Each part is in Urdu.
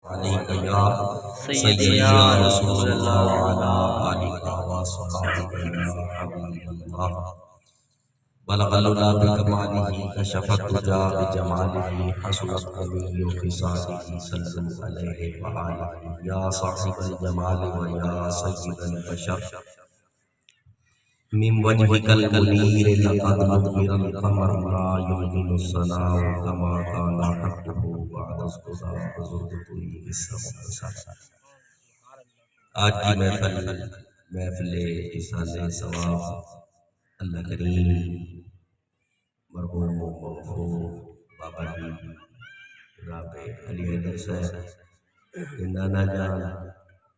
عليك يا سیدی سيدي یا يا رسول رسول الله اللہ وعلى آلك وصحبك يا حبيب الله بلغ العلا بكماله كشف الدجى بجماله حسنت جميع خصاله صلوا عليه وآله يا صاحب الجمال ويا سيد البشر من وجهك المنير لقد نبر القمر لا يمكن الصلاة كما كان حقه بعد الصلاة بزرگت السماء. آج کی محفل اصال ثواب اللہ کریم مرحوم مغفور بابا جی جناب علی حیدر صاحب کے نانا جان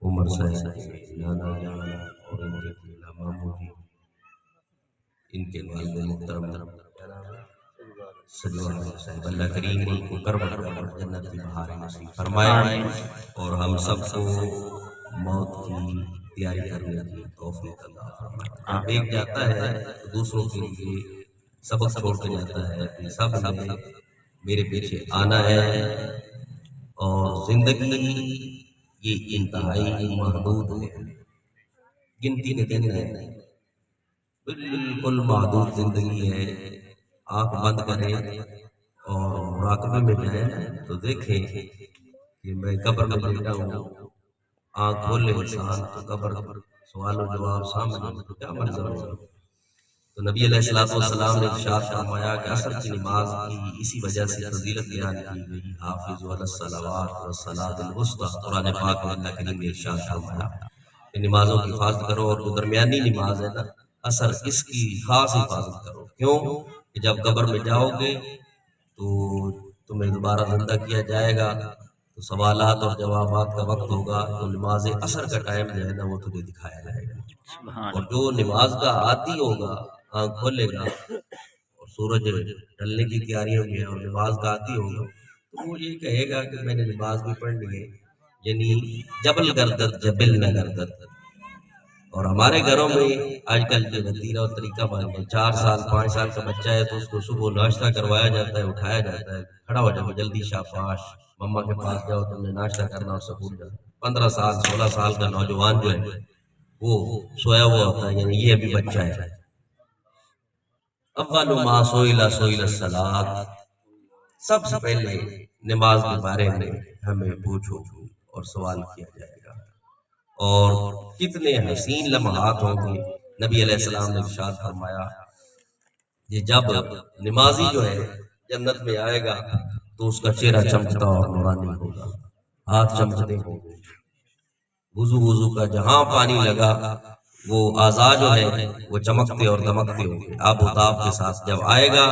عمر صاحب کے نانا جان اور ان کے ماموں جی ان کے والد محترم سجوان صاحب اللہ کریم ان کو کرب کرب جنت کی بہاریں نصیب فرمائے اور ہم سب کو موت کی تیاری کرنے کی توفیق عطا فرمائے. ایک جاتا ہے تو دوسروں کے لیے سبق چھوڑ کے جاتا ہے کہ سب نے میرے پیچھے آنا ہے اور زندگی یہ انتہائی محدود ہے، گنتی کے دن ہے، بالکل محدود زندگی ہے. آنکھ بند کریں اور مراقبے میں جائیں تو دیکھیں کہ میں قبر میں لیٹا ہوں، آنکھ کھولے انسان تو قبر سوال و جواب سامنے تو کیا منظر ہوگا. تو نبی علیہ السلام نے ارشاد فرمایا کہ عصر کی نماز کی اسی وجہ سے فضیلت بیان کی گئی، حافظوا علی الصلوات والصلاۃ الوسطی. قرآن پاک میں اللہ کریم نے ارشاد فرمایا کہ نمازوں کی حفاظت کرو، اور جو درمیانی نماز ہے نا عصر، اس کی خاص حفاظت کرو. کیوں کہ جب قبر میں جاؤ گے تو تمہیں دوبارہ زندہ کیا جائے گا، تو سوالات اور جوابات کا وقت ہوگا، تو نماز عصر کا ٹائم جو ہے نا وہ تمہیں دکھایا جائے گا. اور جو نماز کا عادی ہوگا، آنکھ کھولے گا اور سورج ڈھلنے کی تیاریوں میں اور نماز کا عادی ہوگا، تو وہ یہ کہے گا کہ میں نے نماز بھی پڑھنی ہے، یعنی جبل گردد جبل نہ گردد. اور ہمارے گھروں میں آج کل جو وتیرہ اور طریقہ بن گیا، 4 سال 5 سال کا بچہ ہے تو اس کو صبح ناشتہ کروایا جاتا ہے، اٹھایا جاتا ہے، کھڑا ہو جاؤ جلدی شاباش مما کے پاس جاؤ، تم نے ناشتہ کرنا اور سکول جاؤ. 15 سال 16 سال کا نوجوان جو ہے وہ سویا ہوا ہوتا ہے، یعنی یہ ابھی بچہ ہے. اول ما سئل الصلاۃ، سب سے پہلے نماز کے بارے میں ہمیں پوچھو اور سوال کیا جائے گا. اور کتنے حسین لمحات ہوں گے. نبی علیہ السلام نے ارشاد فرمایا کہ جب نمازی جو ہے جنت میں آئے گا تو اس کا چہرہ چمکتا اور نورانی ہوگا، ہاتھ چمکتے ہوں گے، وضو کا جہاں پانی لگا وہ اعضاء جو ہے وہ چمکتے اور دمکتے ہوں گے آب و تاب کے ساتھ. جب آئے گا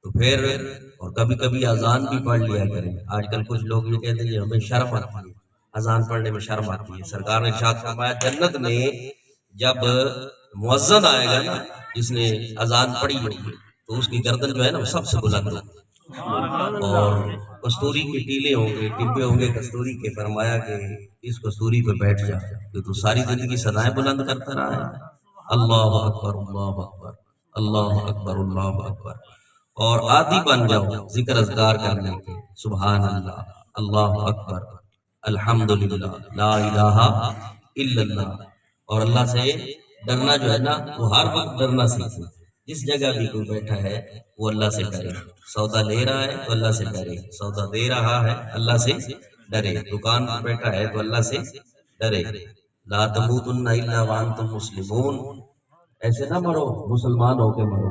تو پھر اور کبھی کبھی اذان بھی پڑھ لیا کریں. آج کل کچھ لوگ یہ کہتے ہیں ہمیں شرم آتی ہے، اذان پڑھنے میں شرم آتی ہے. سرکار نے ارشاد فرمایا جنت میں جب مؤذن آئے گا نا جس نے اذان پڑھی ہوگی تو اس کی گردن جو ہے نا وہ سب سے بلند ہوگی، اور کستوری کے ٹیلے ہوں گے، ٹبے ہوں گے کستوری کے. فرمایا کہ اس کستوری پہ بیٹھ جا کہ تو ساری زندگی سدائیں بلند کرتا رہا ہے. اللہ اکبر اللہ اکبر اللہ اکبر اللہ اکبر. اور عادی بن جاؤ ذکر اذکار کرنے کے، سبحان اللہ اللہ اکبر الحمدللہ لا الہ الا اللہ. اور اللہ سے ڈرنا جو ہے نا وہ ہر وقت ڈرنا سیکھو. جس جگہ بھی کوئی بیٹھا ہے وہ اللہ سے ڈرے. سودا لے رہا ہے تو اللہ سے ڈرے، سودا دے رہا ہے اللہ سے ڈرے، دکان پر بیٹھا ہے تو اللہ سے ڈرے. لا تموتن الا وانتم مسلمون، ایسے نہ مرو مسلمان ہو کے مرو.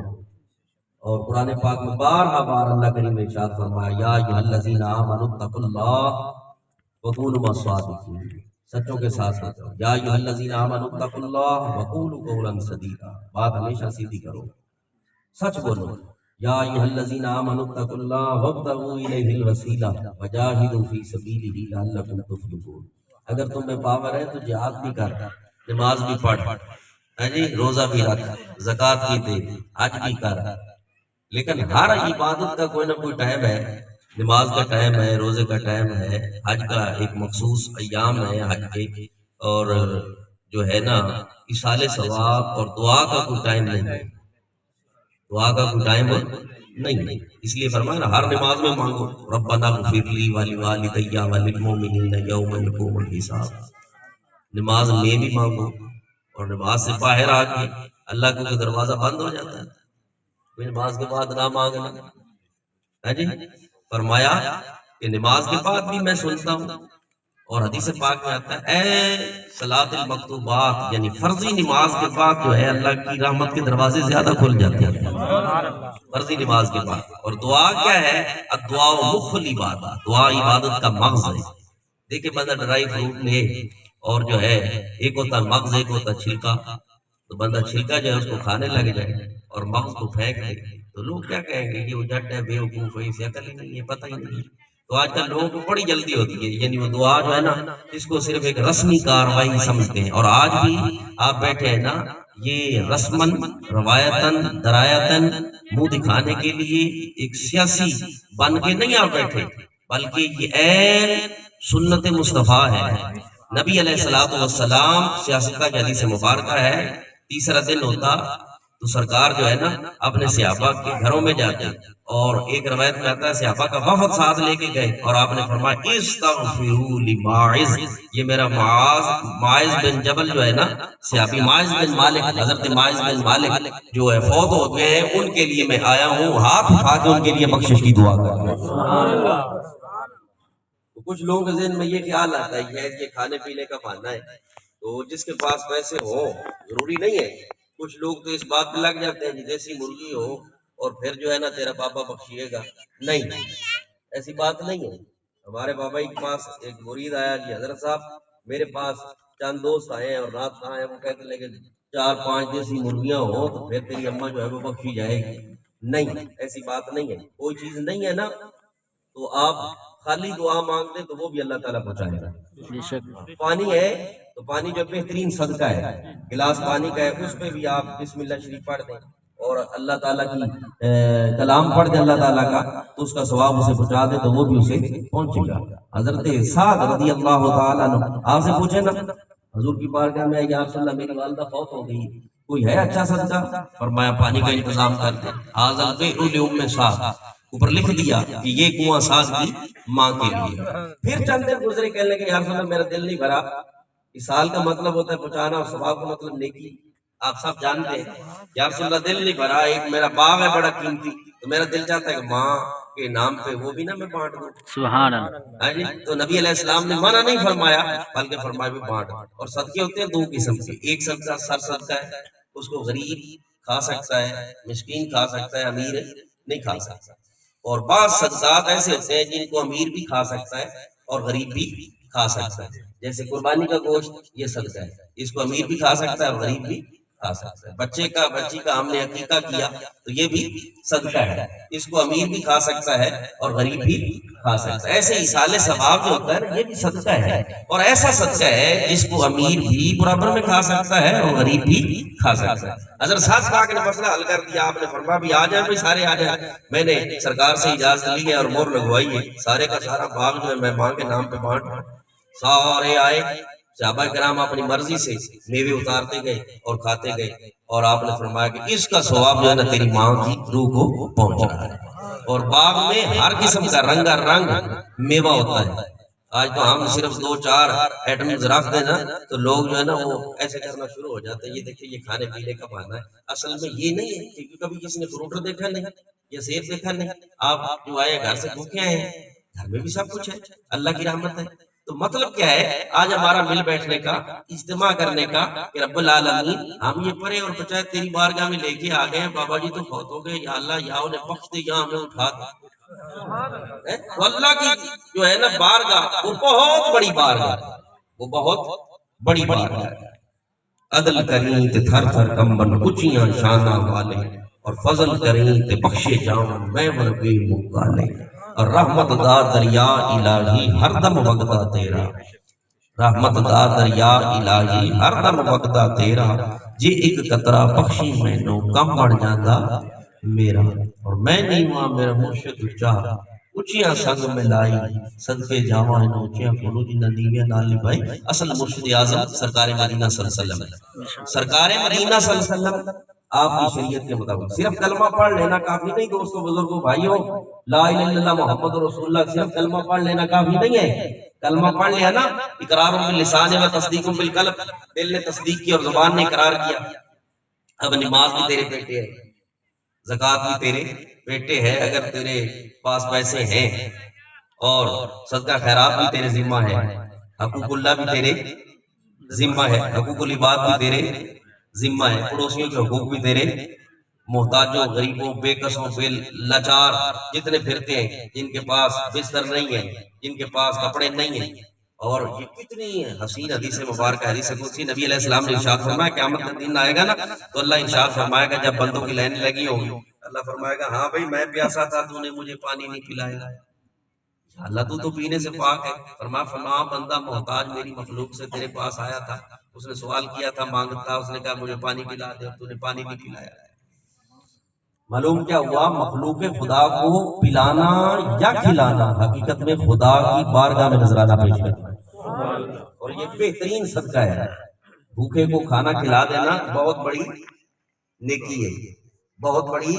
اور قرآن پاک میں بارہا بار اللہ کریم نے ارشاد فرمایا یا ایھا الذین آمنوا اتقوا اللہ وکونوا مع الصادقین. سچوں کے ساتھ رہو. یا ایھا الذین آمنوا اتقوا اللہ وقولوا قولا سدیدا، بات ہمیشہ سیدھی کرو، سچ بولو. یا ایھا الذین آمنوا اتقوا اللہ وابتغوا الیہ الوسیلہ وجاہدوا فی سبیلہ لعلکم تفلحون. اگر تم میں پاور ہے تو جہاد بھی کر، نماز بھی پڑھ، روزہ بھی رکھ، زکوٰۃ بھی دے، حج بھی کر. لیکن ہر عبادت کا کوئی نہ کوئی ٹائم ہے. نماز کا ٹائم ہے، روزے کا ٹائم ہے، حج کا ایک مخصوص ایام ہے حج کے، اور جو ہے نا ایصال ثواب اور دعا کا کوئی ٹائم نہیں ہے. دعا کا کوئی ٹائم نہیں، اس لیے فرمایا نا ہر نماز میں مانگو ربنا اغفر لی ولوالدی وللمؤمنین یوم یقوم الحساب، نماز میں بھی مانگو اور نماز سے باہر آ کے اللہ کا دروازہ بند ہو جاتا ہے، کوئی نماز کے بعد نہ مانگنا ہے جی۔ فرمایا کہ نماز کے بعد بھی میں سنتا ہوں، اور حدیث پاک میں آتا ہے اے صلاۃ المکتوبات، یعنی فرضی نماز کے بعد جو ہے اللہ کی رحمت کے دروازے زیادہ کھل جاتے ہیں فرضی نماز کے بعد۔ اور دعا کیا ہے؟ الدعاء مخ العبادت، دعا عبادت کا مغز ہے۔ دیکھیں بندہ ڈرائی فروٹ لے اور جو ہے ایک ہوتا مغز ایک ہوتا چھلکا، تو بندہ چھلکا جو ہے اس کو کھانے لگ جائے اور مغز کو پھینک دے تو لوگ کیا کہیں گے کہ وہ جٹ ہے، بے وقوف ہے، اسے عقل ہی نہیں ہے، پتہ ہی نہیں ہے۔ تو آج کل لوگوں کو بڑی جلدی ہوتی ہے، یعنی وہ دعا جو ہے نا اس کو صرف ایک رسمی کاروائی سمجھتے ہیں، اور آج بھی آپ بیٹھے ہیں نا یہ رسمن روایتاً درایتاً منہ دکھانے کے لیے ایک سیاسی بن کے نہیں آپ بیٹھے، بلکہ یہ عین سنت مصطفیٰ ہے۔ نبی علیہ السلام سیاست کا حدیث مبارکہ ہے، تیسرا دن ہوتا تو سرکار جو ہے نا اپنے صحابہ کے گھروں میں جاتے، اور ایک روایت میں آتا ہے صحابہ کا وفد ساتھ لے کے گئے اور آپ نے فرمایا استغفروا لماعز، یہ میرا معاذ بن جبل جو ہے نا صحابی معاذ بن مالک، حضرت معاذ بن مالک جو ہے فوت ہو گئے ہیں، ان کے لیے میں آیا ہوں ہاتھ اٹھا کے ان کے لیے بخشش کی دعا کر رہا ہوں۔ سبحان اللہ۔ کچھ لوگوں کے ذہن میں یہ خیال آتا ہے یہ کھانے پینے کا بہانہ ہے، تو جس کے پاس پیسے ہوں ضروری نہیں ہے، کچھ لوگ تو اس بات پہ لگ جاتے ہیں کہ دیسی مرغی ہو اور پھر جو ہے نا تیرا بابا بخشیے گا، نہیں ایسی بات نہیں ہے۔ ہمارے بابا کے پاس ایک مرید آیا کہ حضرت صاحب میرے پاس چند دوست آئے ہیں اور رات کہاں ہیں، وہ کہتے لگے 4-5 دیسی مرغیاں ہوں تو پھر تیری اماں جو ہے وہ بخشی جائے گی، نہیں ایسی بات نہیں ہے۔ کوئی چیز نہیں ہے نا تو آپ خالی دعا مانگتے تو وہ بھی اللہ تعالیٰ پہنچائے گا۔ پانی ہے تو پانی جو بہترین صدقہ ہے، گلاس پانی کا ہے اس پہ بھی آپ بسم اللہ شریف پڑھ دیں اور اللہ تعالیٰ کی کلام پڑھ دیں اللہ تعالیٰ کا، تو اس کا ثواب اسے پہنچا دے تو وہ بھی اسے پہنچے گا۔ حضرت سعد رضی اللہ تعالیٰ عنہ آپ سے پوچھیں نا حضور کی بارگاہ میں یا رسول اللہ میری والدہ فوت ہو گئی، کوئی ہے اچھا صدقہ؟ فرمایا پانی کا انتظام کر دیں، ھذا البئر لأم سعد، اوپر لکھ دیا کہ یہ کنواں سعد کی ماں کے لیے۔ پھر چند دن گزرے، کہنے لگے یا رسول اللہ میرا دل نہیں بھرا، اسال کا مطلب ہوتا ہے پہنچانا اور ثواب کا مطلب نیکی، آپ سب جانتے ہیں۔ یا رسول اللہ دل نہیں بھرا، ایک میرا باغ ہے بڑا قیمتی تو میرا دل چاہتا ہے کہ ماں کے نام پہ وہ بھی نہ میں بانٹ دوں۔ سبحان اللہ۔ تو نبی علیہ السلام نے منع نہیں فرمایا بلکہ فرمایا بھی بانٹ، اور صدقے ہوتے ہیں 2 قسم کے، ایک صدقہ سر صدقہ ہے، اس کو غریب کھا سکتا ہے، مسکین کھا سکتا ہے، امیر نہیں کھا سکتا، اور بعض صدقات ایسے ہوتے ہیں جن کو امیر بھی کھا سکتا ہے اور غریب بھی کھا سکتا ہے، جیسے قربانی کا گوشت یہ صدقہ ہے، اس کو امیر بھی کھا سکتا ہے اور غریب بھی کھا سکتا ہے۔ بچی کا ہم نے عقیقہ کیا تو یہ بھی صدقہ ہے، اس کو امیر بھی کھا سکتا ہے اور غریب بھی کھا سکتا ہے۔ ایسے ایصال ثواب جو ہوتا ہے نا یہ بھی صدقہ ہے، اور ایسا صدقہ ہے جس کو امیر بھی برابر میں کھا سکتا ہے اور غریب بھی کھا سکتا ہے۔ حضرت سعد پاک نے مسئلہ حل کر دیا، آپ نے فرمایا بھی آ جائیں بھائی سارے آ جائیں۔ میں نے سرکار سے اجازت لی ہے اور مہر لگوائی ہے، سارے کا سارا باغ جو ہے میں ماں کے نام پہ بانٹ رہا ہوں۔ سارے آئے، صحابہ کرام اپنی مرضی سے میوے اتارتے گئے اور کھاتے گئے، اور آپ نے فرمایا کہ اس کا ثواب جو ہے نا تیری ماں کی روح کو پہنچ رہا ہے۔ اور باغ میں ہر قسم کا رنگا رنگ میوہ ہوتا ہے۔ آج تو ہم صرف 2-4 ایٹمز رکھ دیں نا تو لوگ جو ہے نا وہ ایسے کرنا شروع ہو جاتے ہیں، یہ دیکھیں یہ کھانے پینے کا بہانہ ہے۔ اصل میں یہ نہیں ہے، کیونکہ کبھی کسی نے فروٹ دیکھا نہیں یا سیب دیکھا نہیں، آپ جو آئے گھر سے بھوکے آئے ہیں، گھر میں بھی سب کچھ ہے، اللہ کی رحمت ہے۔ تو مطلب کیا ہے آج ہمارا مل بیٹھنے کا، اجتماع کرنے کا کہ رب العالمین ہم یہ پڑھے اور بچائے تیری بارگاہ میں لے کے آ گئے ہیں، بابا جی تو فوت ہو گئے، یا اللہ یا انہیں بخش دے یا ہمیں اٹھا دے۔ تو اللہ کی جو ہے نا بارگاہ وہ بہت بڑی بارگاہ، وہ بہت بڑی بارگاہ ہے۔ عدل کریں تے تھر تھر کمبن اچیاں شانہ والے، اور فضل کریں تے بخشے جاؤں میں ورگے مکالے، اور رحمت دا دریا الہی ہر دم وگدا تیرا، رحمت دا دریا الہی ہر دم وگدا تیرا، جے ایک قطرہ بخشی مینوں کم بڑھ جاندا میرا، اور میں نہیں ہوا میرا مرشد اچا اچیاں سنگ میں لائی، صدقے جاواں انہوں اچیاں کھولو جنہ نیویاں نال نبھائی۔ اصل مرشد اعظم سرکار مدینہ صلی اللہ علیہ وسلم، سرکار مدینہ صلی اللہ علیہ وسلم آپ کی شریعت کے مطابق صرف کلمہ پڑھ لینا کافی نہیں دوستوں بزرگوں بھائیوں، لا الہ الا اللہ محمد رسول اللہ صرف کلمہ پڑھ لینا کافی نہیں ہے۔ کلمہ پڑھ لیا نا، اقرار باللسان و تصدیق بالقلب، دل نے تصدیق کی اور زبان نے اقرار کیا۔ اب نماز بھی تیرے بیٹے ہے، زکوٰۃ بھی تیرے بیٹے ہے، اگر تیرے پاس پیسے ہیں، اور صدقہ خیرات بھی تیرے ذمہ ہے، حقوق اللہ بھی تیرے ذمہ ہے، حقوق العباد بھی تیرے ذمہ ہے، پڑوسیوں کے حقوق بھی تیرے، محتاجوں، غریبوں، بے کسوں، بے لاچار جتنے پھرتے ہیں، جن کے پاس بستر نہیں ہے، جن کے پاس کپڑے نہیں ہیں۔ اور یہ کتنی حسین حدیث مبارکہ، حدیث قدسی، نبی علیہ السلام نے ارشاد فرمایا قیامت کا دن آئے گا نا تو اللہ ارشاد فرمائے گا جب بندوں کی لائن لگی ہوگی، اللہ فرمائے گا ہاں بھائی میں پیاسا تھا، تو نے مجھے پانی نہیں پلایا، اللہ تو پینے سے پاک ہے۔ فرمایا فلاں بندہ محتاج میری مخلوق سے تیرے پاس آیا تھا، اس نے سوال کیا تھا، مانگتا، اس نے کہا مجھے پانی پلا دے، تو نے پانی نہیں پلایا۔ معلوم کیا ہوا؟ مخلوق خدا کو پلانا یا کھلانا حقیقت میں خدا کی بارگاہ میں نذرانہ پیش کرنا ہے، اور یہ بہترین صدقہ ہے۔ بھوکے کو کھانا کھلا دینا بہت بڑی نیکی ہے، بہت بڑی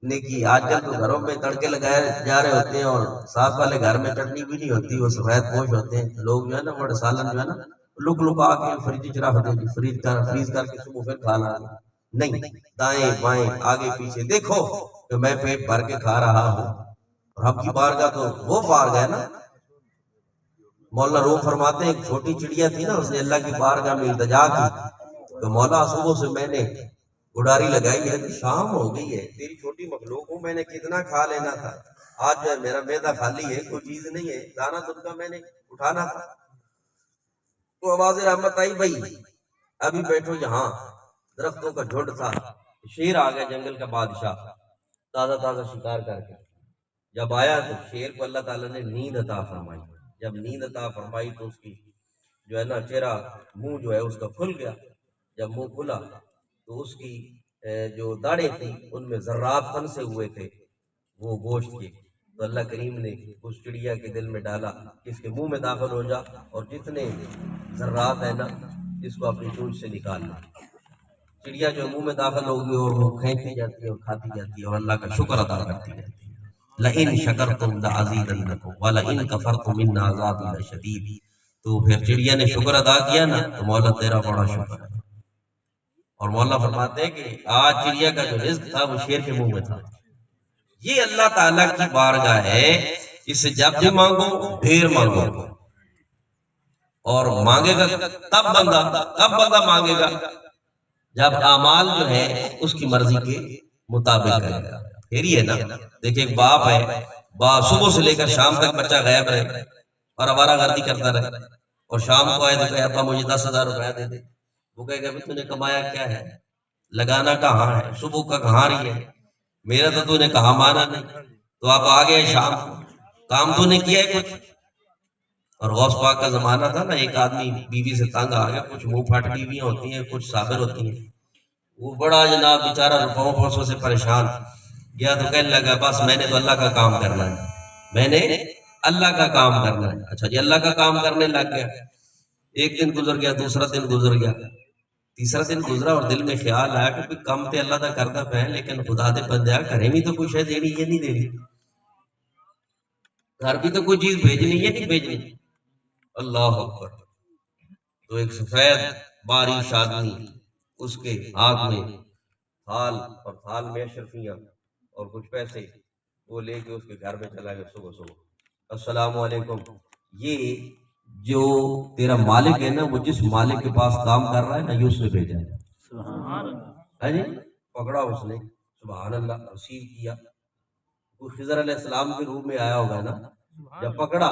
نیکی۔ آج کل تو گھروں میں تڑکے لگائے جا رہے ہوتے ہیں، اور ساتھ والے گھر میں چٹنی بھی نہیں ہوتی، وہ سفید پوش ہوتے ہیں لوگ، جو ہے نا بڑے سالن جو ہے نا لک لکا کے فریج چ رکھ دیں، فریز کر کے صبح پھر کھا لا۔ نہیں، دائیں بائیں آگے پیچھے دیکھو کہ میں پیٹ بھر کے کھا رہا ہوں، اور ہم کی بارگاہ تو وہ بارگاہ ہے نا۔ مولا روم فرماتے ہیں ایک چھوٹی چڑیا تھی نا، اس نے اللہ کی بارگاہ میں التجا کی کہ مولا صبح سے میں نے اڈاری لگائی ہے، شام ہو گئی ہے، تیری چھوٹی مخلوق ہوں، میں نے کتنا کھا لینا تھا، آج جو ہے میرا معدہ خالی ہے، کوئی چیز نہیں ہے، دانا دودھ کا میں نے اٹھانا تھا۔ تو آواز رحمت آئی، بھائی ابھی بیٹھو یہاں، درختوں کا جھنڈ تھا، شیر آ گیا جنگل کا بادشاہ تازہ تازہ شکار کر کے، جب آیا تو شیر کو اللہ تعالیٰ نے نیند عطا فرمائی، جب نیند عطا فرمائی تو اس کی جو ہے نا چہرہ، منہ جو ہے اس کا کھل گیا، جب منہ کھلا تو اس کی جو داڑیں تھی ان میں ذرات پھنسے ہوئے تھے وہ گوشت کے، تو اللہ کریم نے اس چڑیا کے دل میں ڈالا کہ اس کے منہ میں داخل ہو جا اور جتنے ذرات ہیں نا اس کو اپنی چونچ سے نکالنا۔ چڑیا جو منہ میں داخل ہوگی اور وہ کھینچتی جاتی ہے اور کھاتی جاتی ہے اور اللہ کا شکر ادا کرتی جاتی ہے۔ لَإِن شَكَرْتُمْ لَأَزِيدَنَّكُمْ وَلَإِن كَفَرْتُمْ إِنَّ عَذَابِي لَشَدِيدٌ۔ تو پھر چڑیا نے شکر ادا کیا نا تو مولا تیرا بڑا شکر ہے، اور مولا فرماتے ہیں کہ آج چڑیا کا جو رزق تھا وہ شیر کے منہ میں تھا۔ یہ اللہ تعالیٰ کی بارگاہ ہے، اس سے جب بھی مانگو ڈھیر مانگو، اور مانگے گا تب بندہ مانگے گا جب اعمال جو ہے اس کی مرضی کے مطابق کرے گا، پھر ہی ہے نا۔ دیکھیں ایک باپ ہے، صبح سے لے کر شام تک بچہ غائب رہے اور آوارہ گردی کرتا رہے، اور شام کو آئے تو کہے ابا مجھے 10,000 روپیہ دے دے، وہ کہے گا تو نے کمایا کیا ہے، لگانا کہاں ہے، صبح کا کہاں رہی ہے، میرا تو نے کہاں مانا نہیں، تو آپ آگے شام کام تو نے کیا ہے کچھ۔ اور غوث پاک کا زمانہ تھا نا، ایک آدمی بیوی سے تنگ آ گیا، کچھ منہ پھٹ بیویاں ہوتی ہیں، کچھ صابر ہوتی ہیں، وہ بڑا جناب بیچارہ روپوں پیسوں سے پریشان گیا تو کہنے لگا بس میں نے تو اللہ کا کام کرنا ہے، میں نے اللہ کا کام کرنا ہے۔ اچھا جی، اللہ کا کام کرنے لگ گیا، ایک دن گزر گیا، دوسرا دن گزر گیا، تیسرا دن گزرا، اور دل میں خیال آیا کہ کم تے اللہ دا کردا پہ لیکن خدا دے بندیا گھریں بھی تو کوئی شے دینی، یہ نہیں دینی، گھر بھی تو کوئی چیز بھیجنی، یہ نہیں بھیجنی۔ اللہ اکبر۔ تو ایک سفید باریش آدمی، اس کے ہاتھ میں تھال، اور تھال میں اشرفیاں اور کچھ پیسے، وہ لے کے اس کے گھر میں چلا گیا صبح صبح، السلام علیکم، یہ جو تیرا مالک ہے نا، وہ جس مالک کے پاس کام کر رہا ہے نا، یہ اس نے بھیجا ہے جی۔ پکڑا اس نے، سبحان اللہ، ریسیو کیا، وہ خضر علیہ السلام کے روح میں آیا ہوگا نا، جب پکڑا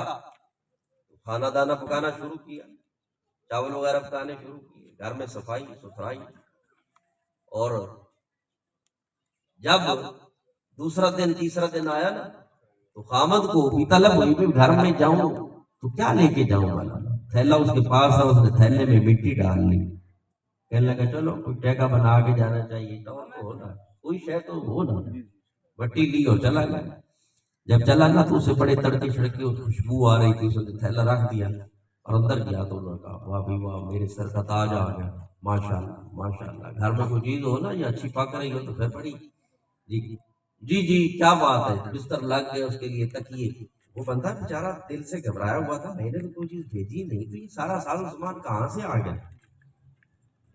کھانا دانا پکانا شروع کیا، چاول وغیرہ پکانے شروع کیے، گھر میں صفائی ستھرائی، اور جب دوسرا دن تیسرا دن آیا نا تو خامد کو بھی طلب ہوئی کہ گھر میں جاؤں تو کیا لے کے جاؤں والا، تھیلا اس کے پاس تھا، اس نے تھیلے میں مٹی ڈال لی، کہنے لگا چلو کوئی ٹیکا بنا کے جانا چاہیے، تو ہونا کوئی شے تو ہو نا، مٹی لی اور چلا گیا۔ جب چلا نا تو اسے بڑے تڑکے چھڑکے خوشبو آ رہی تھی، اس نے تھیلا رکھ دیا اور اندر گیا تو انہوں نے کہا واہ بھی واہ، میرے سر کا تاج آ گیا، ماشاءاللہ ماشاءاللہ. گھر میں کوئی چیز ہو نا یہ اچھی پک رہی ہو تو پھر بڑی جی جی جی کیا بات ہے. بستر لگ گئے اس کے لیے تکیے. وہ بندہ بیچارہ دل سے گھبرایا ہوا تھا، میں نے تو کوئی چیز بھیجی نہیں تو یہ سارا سامان کہاں سے آ گیا.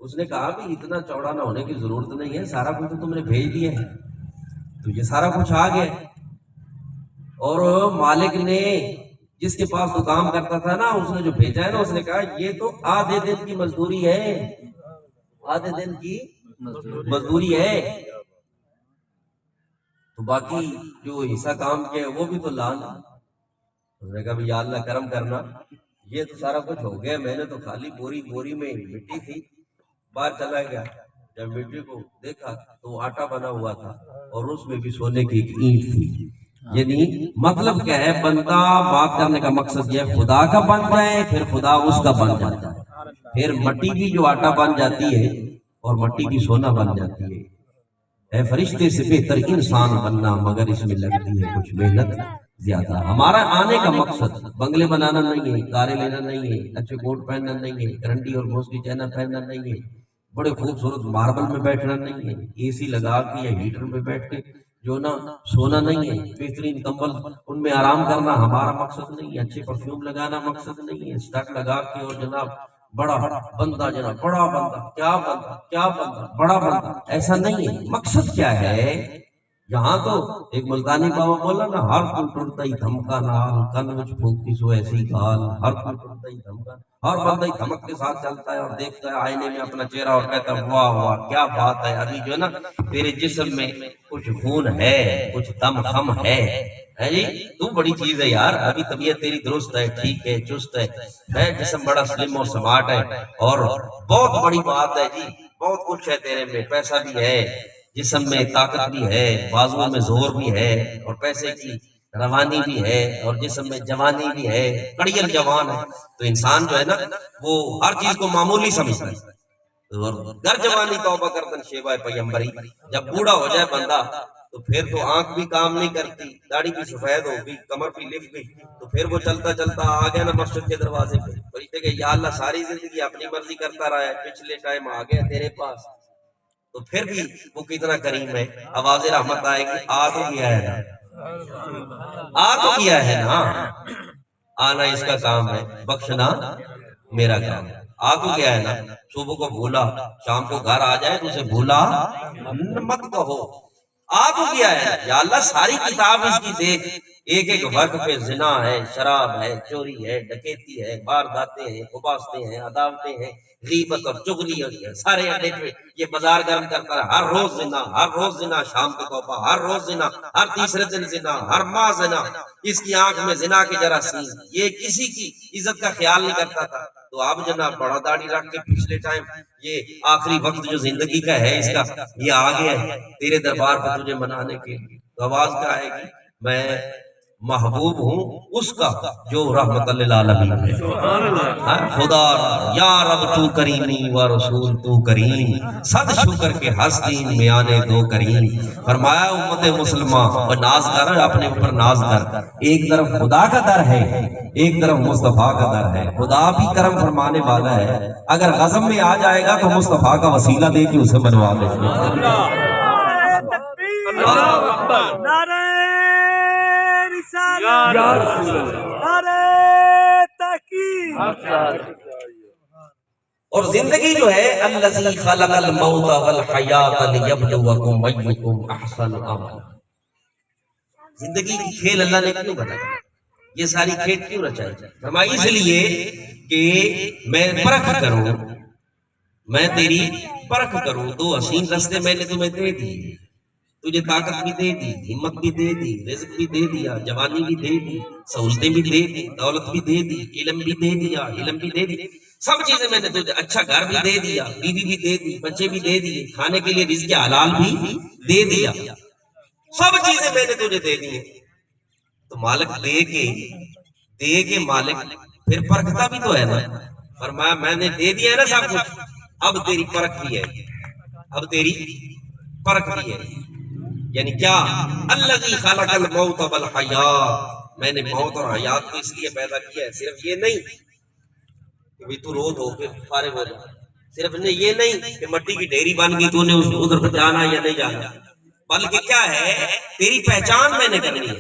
اس نے کہا کہ اتنا چوڑا نہ ہونے کی ضرورت نہیں ہے، سارا کچھ تو تم نے بھیج دیا ہے، تو یہ سارا کچھ آ گیا. اور مالک نے جس کے پاس وہ کام کرتا تھا نا اس نے جو بھیجا ہے نا اس نے کہا یہ تو آدھے دن کی مزدوری ہے، آدھے دن کی مزدوری ہے، تو باقی جو حصہ کام کیا وہ بھی تو لانا. اس نے کہا یا اللہ کرم کرنا، یہ تو سارا کچھ ہو گیا، میں نے تو خالی بوری میں مٹی تھی. باہر چلا گیا، جب مٹی کو دیکھا تو آٹا بنا ہوا تھا اور اس میں بھی سونے کی ایک اینٹ تھی. یعنی مطلب کیا ہے، بندہ بات کرنے کا مقصد یہ خدا کا بن جائے پھر خدا اس کا بن جاتا ہے. پھر مٹی بھی جو آٹا بن جاتی ہے اور مٹی بھی سونا بن جاتی ہے. اے فرشتے سے بہتر انسان بننا مگر اس میں لگتی ہے کچھ محنت زیادہ. ہمارا آنے کا مقصد بنگلے بنانا نہیں ہے، کاریں لینا نہیں ہے، اچھے کوٹ پہننا نہیں ہے، کرنٹی اور بوس کی چینہ پہننا نہیں ہے، بڑے خوبصورت ماربل میں بیٹھنا نہیں ہے، اے سی لگا کے یا ہیٹر میں بیٹھ کے جو نا سونا نہیں ہے، بہترین کمبل ان میں آرام کرنا ہمارا مقصد نہیں ہے، اچھے پرفیوم لگانا مقصد نہیں ہے، اسٹک لگا کے اور جناب بڑا بندہ جناب بڑا بندہ کیا بندہ بڑا بندہ، ایسا نہیں ہے. مقصد کیا ہے؟ یہاں تو ایک ملتانی بابا بولا نا، ہر کوئی ٹرتا ہی دھمکا نال کن وچ پھوکی سو ایسی گال. ہر کوئی ٹرتا ہی دھمکا، ہر بندہ ہی دھمک کے ساتھ چلتا ہے اور دیکھتا ہے آئینے میں اپنا چہرہ اور کہتا ہے واہ واہ کیا بات ہے، ابھی جو ہے نا تیرے جسم میں کچھ خون ہے، کچھ دم خم ہے جی، تو بڑی چیز ہے یار، ابھی طبیعت تیری درست ہے، ٹھیک ہے، چست ہے، جسم بڑا سلم اور سمارٹ ہے، اور بہت بڑی بات ہے جی، بہت کچھ ہے تیرے میں، پیسہ بھی ہے، جسم میں طاقت بھی ہے، بازو میں زور بھی ہے، اور پیسے کی روانی بھی ہے، اور جسم میں جوانی بھی ہے، کڑیل جوان ہے. تو انسان جو ہے نا وہ ہر چیز کو معمولی سمجھتا ہے. اور گر جوانی توبہ کردن شیبہ پیمبری، جب بوڑھا ہو جائے بندہ تو پھر تو آنکھ بھی کام نہیں کرتی، داڑھی بھی سفید ہو گئی، کمر بھی لف گئی، تو پھر وہ چلتا چلتا آ گیا نا مسجد کے دروازے پہ، فرشتے کہ یا اللہ ساری زندگی اپنی مرضی کرتا رہا ہے، پچھلے ٹائم آ گیا تیرے پاس تو پھر بھی وہ کتنا کریم ہے. آواز رحمت آئے گی، آ تو گیا ہے نا، آ تو گیا ہے نا، آنا اس کا کام ہے، بخشنا میرا کام ہے. آ تو گیا ہے نا، صبح کو بھولا شام کو گھر آ جائے تو اسے بھولا مت کہو. آ تو گیا ہے یا اللہ ساری کتاب اس کی دیکھ، ایک ایک وقت پہ زنا ہے، شراب ہے، چوری ہے، ڈکیتی ہے، وارداتیں ہیں، خباثتیں ہیں، عداوتیں ہیں، غیبت اور چغلی ہے، سارے اڈے پہ یہ بازار گرم کرتا ہے. ہر روز زنا، ہر روز زنا، شام کو توبہ، ہر روز زنا، ہر تیسرے دن زنا، ہر ماہ زنا. اس کی آنکھ میں زنا کے جراثیم، یہ کسی کی عزت کا خیال نہیں کرتا تھا. تو اب جناب بڑا داڑھی رکھ کے پچھلے ٹائم یہ آخری وقت جو زندگی کا ہے اس کا یہ آ گیا ہے تیرے دربار پہ تجھے منانے کے لیے. تو آواز کیا آئے گی؟ میں محبوب ہوں اس کا جو رحمت للعالمین ہے. خدا یا رب تو کریمی و رسول تو کریم، صد شکر کے ہستین میں آنے دو کریم. فرمایا امت مسلمہ اور ناز کر، اپنے اوپر ناز کر. ایک طرف خدا کا در ہے، ایک طرف مصطفیٰ کا در ہے. خدا بھی کرم فرمانے والا ہے، اگر غضب میں آ جائے گا تو مصطفیٰ کا وسیلہ دے کے اسے منوا لے. نعرہ اور زندگی جو ہے الذی خلق الموت والحیات لیبلوکم ایکم احسن عملا. زندگی کی کھیل اللہ نے کیوں بنایا؟ یہ ساری کھیل کیوں رچائی؟ فرمایا اس لیے کہ میں پرکھ کروں، میں تیری پرکھ کروں. دو حسین رستے میں نے تمہیں دے دی، تجھے طاقت بھی دے دی، ہمت بھی دے دی، رزق بھی دے دیا، جوانی بھی دے دی، سہولتیں بھی دے دی، دولت بھی دے دی، علم بھی دے دیا، علم بھی دے دی، سب چیزیں میں نے تجھے. اچھا گھر بھی دے دیا، بیوی بھی دے دی، بچے بھی دے دیے، کھانے کے لیے رزق حلال بھی دے دیا، سب چیزیں میں نے تجھے دے دی. تو مالک دے کے مالک پھر پرکھتا بھی تو ہے نا. فرمایا میں نے دے دیا ہے نا سب کچھ، اب تیری پرکھ بھی ہے، اب تیری پرکھ بھی ہے. یعنی کیا؟ الذی خلق الموت والحیات، میں نے موت اور حیات کو اس لیے پیدا کیا ہے، صرف یہ نہیں کہ بھی تو رو دھو کے فارغ ہو جائے. صرف یہ نہیں کہ مٹی کی ڈھیری بن گئی تو نے ادھر پہ جانا یا نہیں جانا، بلکہ کیا ہے تیری پہچان میں نے کرنی ہے،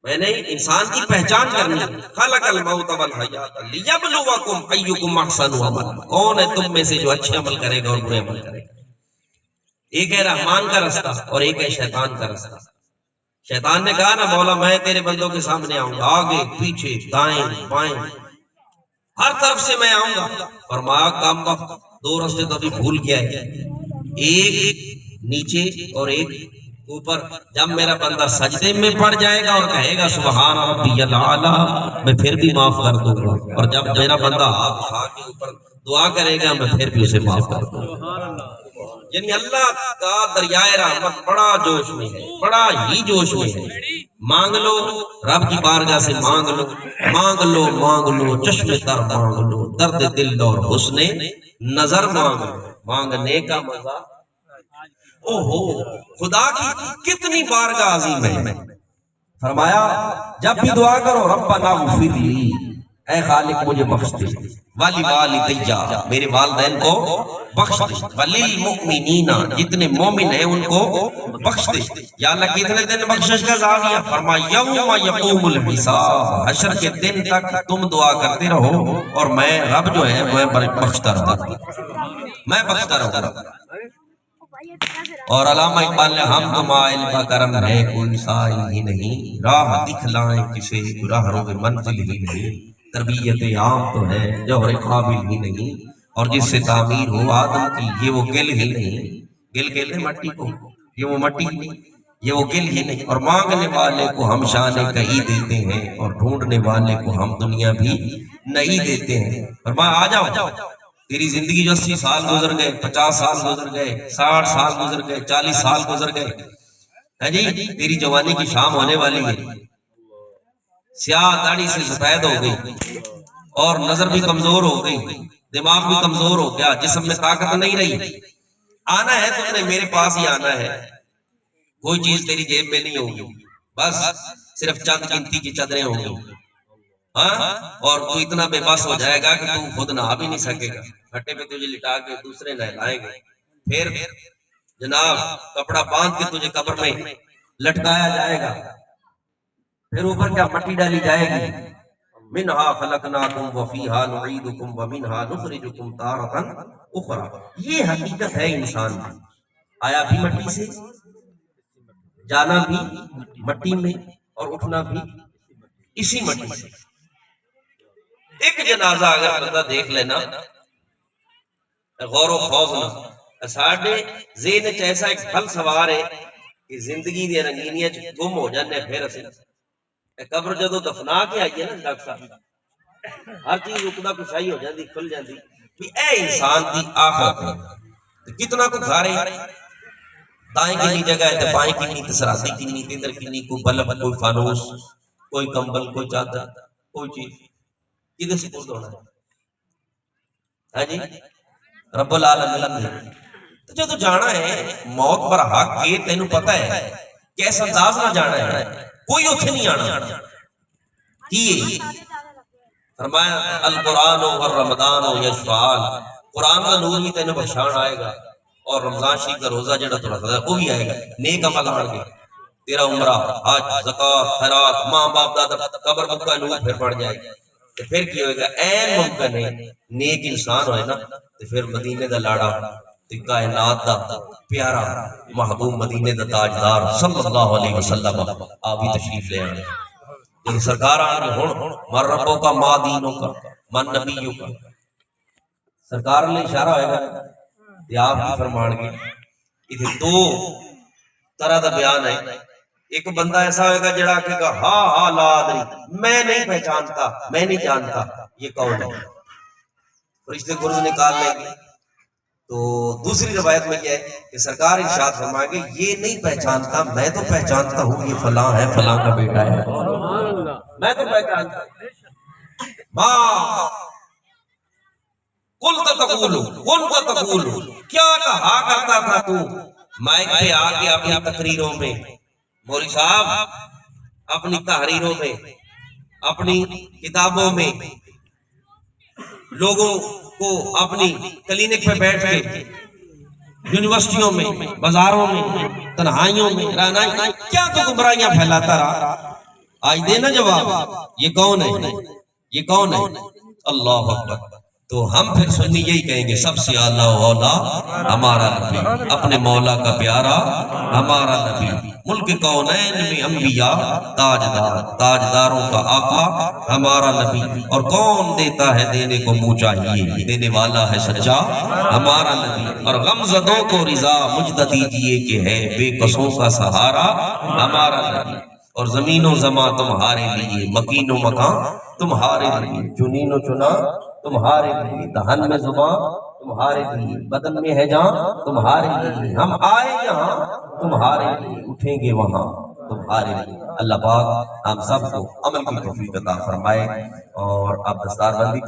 میں نے انسان کی پہچان کرنی ہے۔ خلق الموت والحیات لیبلوکم ایکم احسن عملا، کون ہے تم میں سے جو اچھے عمل کرے گا اور برے عمل کرے گا۔ ایک ہے رحمان کا رستہ اور ایک ہے شیطان کا رستہ۔ شیطان نے کہا نا مولا میں تیرے بندوں کے سامنے آؤں گا، آگے پیچھے دائیں بائیں ہر طرف سے میں آؤں گا۔ فرمایا کام وقت دو راستے تو ابھی بھول گیا ہے، ایک نیچے اور ایک اوپر۔ جب میرا بندہ سجدے میں پڑ جائے گا اور کہے گا سبحان ربی الاعلی، میں پھر بھی معاف کر دوں گا، اور جب میرا بندہ ہاتھ اٹھا کے اوپر دعا کرے گا میں پھر بھی اسے معاف کر دوں گا۔ یعنی اللہ کا دریائے رحمت بڑا جوش میں ہے، بڑا ہی جوش میں ہے۔ مانگ لو رب کی بارگاہ سے، مانگ لو مانگ لو مانگ لو، چشم تر مانگ لو، درد دل اور حسن نظر مانگ لو، مانگنے کا مزہ او ہو خدا کی کتنی بارگاہ عظیم ہے۔ فرمایا جب بھی دعا کرو ربنا اغفر لی، اے خالق مجھے بخش دے، والی والدیہ میرے والدین کو بخش دے، وللمؤمنین جتنے مومن ہیں ان کو بخش دے۔ یا اللہ کتنے دن بخشش کا زاویہ؟ فرمایا یوم یقوم الحساب، حشر کے دن تک تم دعا کرتے رہو اور میں رب جو ہے میں بخشتا رہوں گا، میں بخشتا رہوں گا۔ اور علامہ اقبال نے ہم تو مائل کا کرم ہے کوئی سائل ہی نہیں، راہ دکھلائیں کسے راہ رو منزل ہی نہیں، تربیت عام تو ہے جوہر قابل ہی نہیں، اور جس سے تعمیر ہو آدم کی یہ وہ گل ہی نہیں، گل کہتے مٹی کو، یہ وہ مٹی نہیں، یہ وہ گل ہی نہیں۔ اور مانگنے والے کو ہم شانے کہیں دیتے ہیں اور ڈھونڈنے والے کو ہم دنیا بھی نہیں دیتے ہیں۔ فرمایا آ جاؤ، تیری زندگی جو 80 سال گزر گئے، 50 سال گزر گئے، 60 سال گزر گئے، 40 سال گزر گئے، ہے جی تیری جوانی کی شام ہونے والی ہے، سیاہ داڑھی سے سفید ہو گئی اور نظر بھی کمزور ہو گئی، دماغ بھی کمزور ہو گیا، جسم میں طاقت نہیں رہی۔ آنا ہے تم نے میرے پاس ہی آنا ہے، کوئی چیز تیری جیب میں نہیں ہوگی، بس صرف چند گنتی کی چادریں ہوں گی، ہاں، اور تو اتنا بے بس ہو جائے گا کہ تو خود نہا بھی نہیں سکے گا، کھٹے پہ تجھے لٹا کے دوسرے نہلائیں گے، پھر جناب کپڑا باندھ کے تجھے قبر میں لٹکایا جائے گا، پھر اوپر کیا مٹی ڈالی جائے گی، منہا خلقناکم وفیہا نعیدکم ومنہا نخرجکم تارۃ اخری۔ یہ حقیقت ہے انسان کی، آیا بھی مٹی سے، جانا بھی مٹی میں اور اٹھنا بھی اسی مٹی سے۔ ایک جنازہ اگر بندہ دیکھ لینا غور و خوف نہ، ساڈے ذہن چ ایسا ایک پھل سوار ہے کہ زندگی دی رنگینیاں چ گم ہو جانے، پھر اسی قبر جدو دفنا کے آئیے نا ڈاکٹر صاحب ہر چیز رکدا کشائی ہو جاندی، کھل جاندی کہ اے انسان دی آخرت ہے، کتنا کو گھارے دائیں کنی جگہ ہے تے بائیں کنی تے سرحدی کنی تے ادھر کنی، کوئی بلب کوئی فانوس کوئی کمبل کوئی چادر کوئی چیز کدھر سپرد ہونا ہے جی رب العالمین نے۔ تو جو تو جانا ہے موت پر حق کے تینوں پتہ ہے کیسا انداز نہ جانا ہے، کوئی اتھے نہیں آنا کی۔ فرمایا القرآن والرمضان یشفعان، قرآن کا نور بھی تینوں بخشان آئے گا اور رمضان شریف کا روزہ جڑا تو رکھتا ہے وہ بھی آئے گا، نیک عمل آن گے، تیرا عمرہ حج زکوٰۃ خیرات ماں باپ دادا قبر کا نور پھر بڑھ جائے گا، تو پھر کی ہوئے گا این ممکن ہے نیک انسان ہوئے نا تو پھر مدینے دا لاڑا تے کائنات دا پیارا محبوب مدینے دا تاجدار صلی اللہ علیہ وسلم آپ ہی تشریف لے آئے کہ سرکار آن کے ہون من ربوں کا ما دینوں کا من نبیوں کا، سرکار نے اشارہ ہوئے گا کہ آپ ہی فرمان گے۔ ادھر دو طرح دا بیان ہے، ایک بندہ ایسا ہوئے گا جڑا کہ ہاں ہاں لا ادری، میں نہیں پہچانتا میں نہیں جانتا یہ کون ہے، فرشتے گرز نکال لیں گے۔ تو دوسری روایت میں یہ ہے کہ سرکار ارشاد فرمائیں گے یہ نہیں پہچانتا میں تو پہچانتا ہوں یہ فلاں ہے فلاں کا بیٹا ہے، میں تو پہچانتا ماں قلت تقولو قلت تقولو، کیا کہا کرتا تھا تو مائک پہ آ کے اپنی تقریروں میں، مولوی صاحب اپنی تحریروں میں اپنی کتابوں میں لوگوں کو اپنی کلینک پہ بیٹھ کے یونیورسٹیوں میں، بازاروں میں، تنہائیوں میں رہنائی کیا تو گمراہیاں پھیلاتا رہا؟ آج دینا جواب، یہ کون ہے؟ یہ کون ہے؟ اللہ اکبر۔ تو ہم پھر سنی یہی کہیں گے سب سے اعلیٰ و اولیٰ ہمارا نبی، اپنے مولا کا پیارا ہمارا نبی، ملک کونین میں انبیاء تاجدار، تاجداروں کا آقا ہمارا نبی۔ اور کون دیتا ہے دینے کو منہ چاہیے، دینے والا ہے سچا ہمارا نبی۔ اور غمزدوں کو رضا مجھ دیجیے کہ ہے بے کسوں کا سہارا ہمارا نبی۔ اور زمین و زمان تمہارے لیے، مکین و مکان تمہارے لیے، چنین و چنا تمہارے لیے، دہن میں زبان تمہارے لیے، بدن میں ہے جان تمہارے لیے، ہم آئے یہاں تمہارے لیے، اٹھیں گے وہاں تمہارے لیے۔ اللہ پاک ہم سب کو عمل کی توفیق عطا فرمائے۔ اور اب دستار بندی پہ